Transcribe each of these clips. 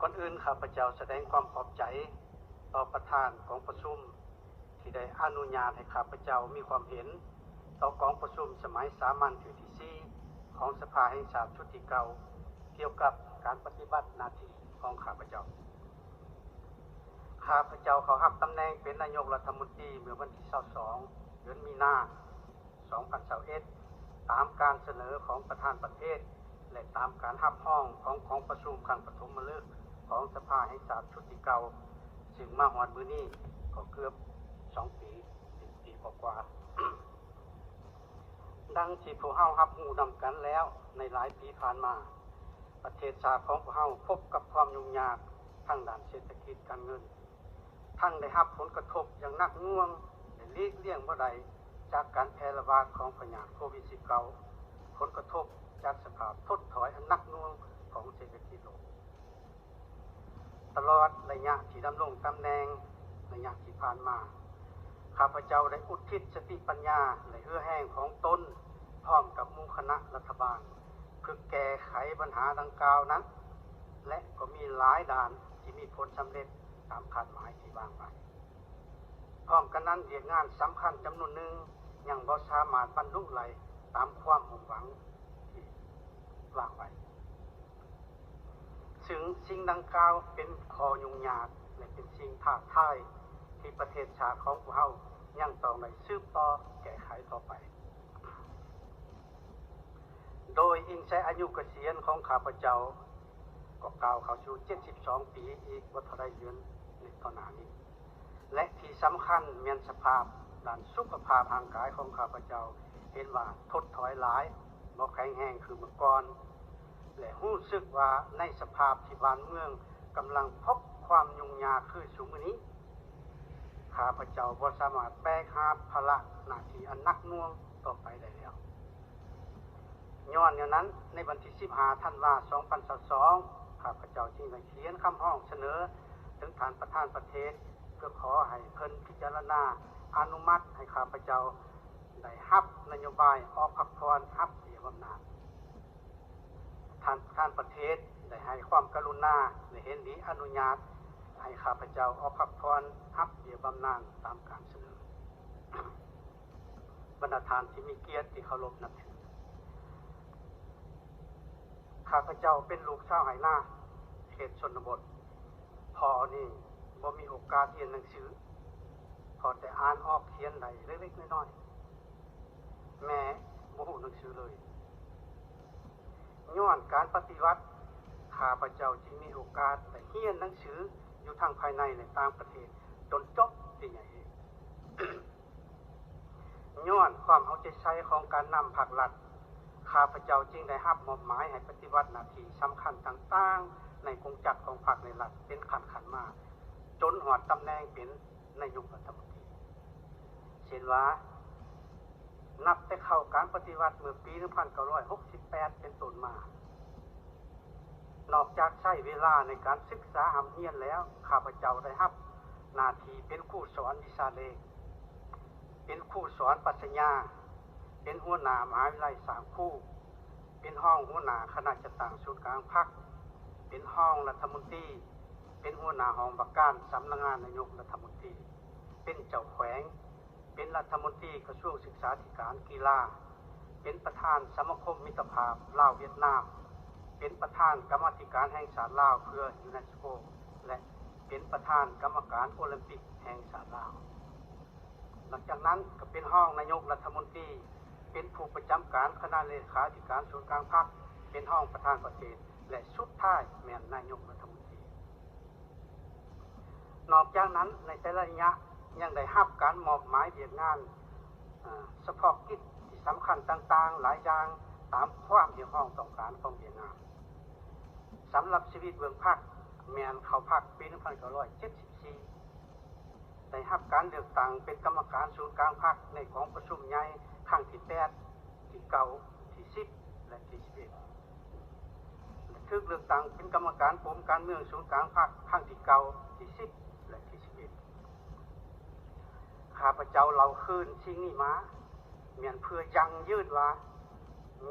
ก่อนอื่นข้าพเจ้าแสดงความขอบใจต่อประธานของประชุมที่ได้อนุญาตให้ข้าพเจ้ามีความเห็นต่อกองประชุมสมัยสามัญที่4ของสภาแห่งชาติชุดที่เก่าเกี่ยวกับการปฏิบัติหน้าที่ของข้าพเจ้าเข้ารับตำแหน่งเป็นนายกรัฐมนตรีเมื่อวันที่22เดือนมีนาคม2021ตามการเสนอของประธานประเทศและตามการรับห้องของประชุมครั้งปฐมฤกษ์ของสภาแห่งชาติชุดที่เก่าซึ่งมาฮอดมื้อนี้ก็เกือบ2 ปีกว่าดังที่พวกเฮารับรู้นำกันแล้วในหลายปีผ่านมาประเทศชาติของพวกเฮาพบกับความยุ่งยากทางด้านเศรษฐกิจการเงินทั้งได้รับผลกระทบอย่างหนักหน่วงและหลีกเลี่ยงบ่ได้จากการแพร่ระบาดของพยาธิโควิด -19 ผลกระทบจากสภาพถดถอยอันหนักหน่วงของเศรษฐกิจโลกตลอดระยะที่ดำรงตำแหน่งระยะที่ผ่านมาข้าพเจ้าได้อุทิศสติปัญญาและเอื้อแห้งของตนพร้อมกับหมู่คณะรัฐบาลเพื่อแก้ไขปัญหาดังกล่าวนั้นและก็มีหลายด้านที่มีผลสำเร็จตามคาดหมายที่วางไว้พร้อมกันนั้นเรื่องงานสำคัญจำนวนหนึ่งยังบ่สามารถบรรลุไหลตามความมุ่งหวังที่วางไว้ซึ่งสิ่งดังกล่าวเป็นข้อยุ่งยากและเป็นสิ่งท้าทายที่ประเทศชาติของพวกเรายังต้องได้สืบต่อแก้ไขต่อไปโดยอิงใช้อายุเกษียณของข้าพเจ้าก็กล่าวเข้าสู่72 ปีอีกบ่เท่าใดเดือนในตอนนี้และที่สำคัญแม่นสภาพด้านสุขภาพร่างกายของข้าพเจ้าเห็นว่าถดถอยหลายบ่แข็งแรงคือเมื่อก่อนและรู้สึกว่าในสภาพที่บ้านเมืองกำลังพบความยุ่งยากคือซุมื้อนี้ข้าพเจ้าบ่สามารถแบกรับภาระหน้าที่อันหนักหน่วงต่อไปได้แล้วย้อนอย่างนั้นในวันที่15 ธันวาคม 2022ข้าพเจ้าจึงได้เขียนคำร้องเสนอถึงท่านประธานประเทศเพื่อขอให้เพิ่นพิจารณาอนุมัติให้ข้าพเจ้าได้รับนโยบายออกพักผ่อนรับเบี้ยบำนาญท่านประเทศได้ให้ความกรุณาและเห็นดีอนุญาตให้ข้าพเจ้าออกพักผ่อนรับเบี้ยบำนาญตามการเสนอบรรดาท่านที่มีเกียรติที่เคารพนับถือข้าพเจ้าเป็นลูกชาวไหหน้าเขตชนบทพ่อนี่บ่มีโอกาสเรียนหนังสือพอแต่อ่านออกเขียนได้เล็กๆน้อยๆแม่บ่รู้หนังสือเลยย้อนการปฏิวัติข้าพเจ้าจึงมีโอกาสได้เรียนหนังสืออยู่ทั้งภายในและต่างประเทศจนจบปริญญาเอก ย้อนความเอาใจใส่ของการนำภาครัฐข้าพเจ้าจึงได้รับมอบหมายให้ปฏิบัติหน้าที่สำคัญต่างๆในกองจักรของภาคในรัฐเป็นขั้นๆมาจนหอดตำแหน่งเป็นนายกรัฐมนตรีเช่นว่านับแต่เข้าการปฏิวัติเมื่อปี 1968 เป็นต้นมานอกจากใช้เวลาในการศึกษาหำเฮียนแล้วข้าพเจ้าได้รับหน้าที่เป็นครูสอนวิชาเลขเป็นครูสอนปรัชญาเป็นหัวหน้ามหาวิทยาลัย3 คู่เป็นห้องหัวหน้าคณะจัดตั้งศูนย์กลางพรรคเป็นห้องรัฐมนตรีเป็นหัวหน้าห้องบักการสำนักงานนายกรัฐมนตรีเป็นเจ้าแขวงเป็นรัฐมนตรีกระทรวงศึกษาธิการกีฬาเป็นประธานสมาคมมิตรภาพลาวเวียดนามเป็นประธานกรรมาธิการแห่งชาติลาวเพื่อยูเนสโกและเป็นประธานกรรมการโอลิมปิกแห่งชาติลาวหลังจากนั้นก็เป็นห้องนายกรัฐมนตรีเป็นผู้ประจำการคณะเลขาธิการศูนย์กลางพรรคเป็นห้องประธานประเทศและสุดท้ายแม่นนายกรัฐมนตรีนอกจากนั้นในแต่ละระยะยังได้รับการมอบหมายเรียกงานเฉพาะกิจที่สำคัญต่างๆหลายอย่างตามความที่ห้องต้องการของเรียกงานสำหรับชีวิตเบื้องพรรคแม่นเข้าพรรคปี 1974ได้รับการเลือกตั้งเป็นกรรมการศูนย์กลางพรรคในของประชุมใหญ่ครั้งที่8ที่9ที่10และที่11และถูกเลือกตั้งเป็นกรรมการกรมการเมืองศูนย์กลางพรรคครั้งที่9ที่10และที่11ข้าพเจ้าเล่าคืนสิ่งนี้มาแม่นเพื่อยังยืดว่า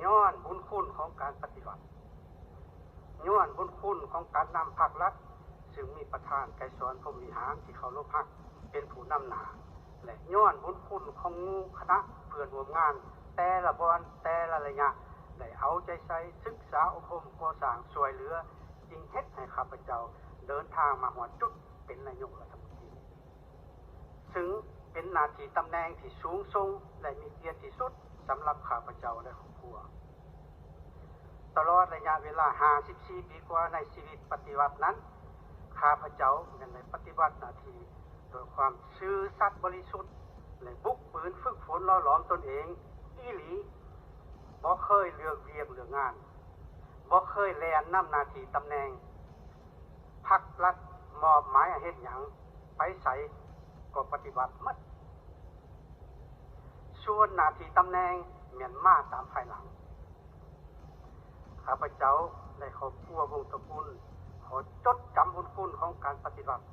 ย้อนบุญคุณของการปฏิบัติย้อน อนบุญคุณของการนำภาครัฐซึ่งมีประธานไกรสอนพรหมวิหารที่เขารพฮักเป็นผู้นำหน้าและย้อนบุญคุณของคณะเพื่อนร่วมงานแต่ละบอนแต่ละระยะได้เอาใจใส่ศึกษาอบรมก่อสร้างช่วยเหลือจึงเฮ็ดให้ข้าพเจ้าเดินทางมาฮอดจุดเป็นนายกรัฐมนตรีซึ่งเป็นหน้าที่ตำแหน่งที่สูงส่งและมีเกียรติที่สุดสำหรับข้าพเจ้าและครอบครัวตลอดระยะเวลา54ปีกว่าในชีวิตปฏิวัตินั้นข้าพเจ้ายังได้ปฏิบัติหน้าที่โดยความซื่อสัตย์บริสุทธิ์และบุกปืนฝึกฝนหล่อหลอมตนเองอีหลีบ่เคยเลือกเวียกเลือกงานบ่เคยแล่นนำหน้าที่ตำแหน่งพรรครัฐมอบหมายให้เฮ็ดหยังไปไสก็ปฏิบัติหมดส่วนหน้าที่ตำแหน่งแม่นมาตามภายหลังข้าพเจ้าได้ครอบครัววงศ์ตระกูลขอจดจำบุญคุณของการปฏิบัติ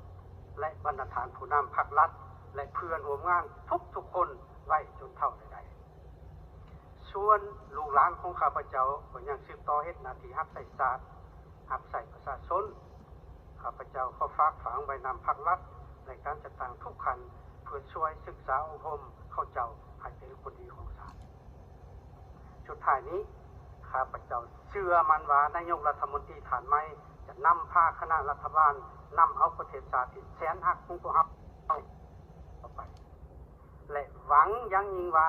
และบรรณาธิการผู้นำพรรครัฐและเพื่อนร่วมงานทุกคนไว้จนเท่าใดๆส่วนลูกหลานของข้าพเจ้าก็ยังสืบต่อเฮ็ดหน้าที่รับใช้ชาติรับใช้ประชาชนข้าพเจ้าขอฝากฝังไว้นำพรรครัฐในการจัดตั้งทุกขั้นเพื่อช่วยศึกษาอบรมเข้าเจ้าให้เป็นคนดีของชาติสุดท้ายนี้ข้าพเจ้าเชื่อมั่นว่านายกรัฐมนตรีฐานใหม่จะนำพาคณะรัฐบาลนำเอาประเทศชาติที่แสนหักของพวกเราต่อไปและหวังยังยิ่งว่า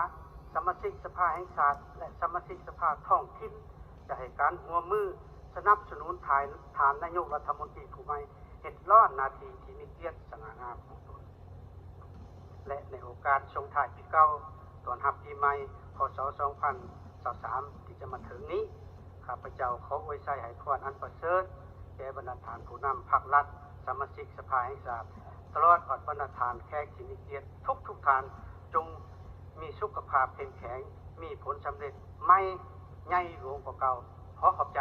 สมาชิกสภาแห่งชาติและสมาชิกสภาท้องถิ่นจะให้การร่วมมือสนับสนุนฐานนายกรัฐมนตรีผู้ใหม่เฮ็ดรอดหน้าที่ที่มีเกียรติสง่างามของตนและในโอกาสส่งท้ายปีเก่าต้อนรับปีใหม่พ.ศ. 2023ที่จะมาถึงนี้ข้าพเจ้าขออวยชัยให้พรอันประเสริฐแก่บรรดาฐานผู้นำพรรครัฐสมาชิกสภาแห่งชาติตลอดบรรดาฐานแขกที่มีเกียรติทุกท่านจงมีสุขภาพเข้มแข็งมีผลสำเร็จไม่ใหญ่หลวงกว่าเก่าขอขอบใจ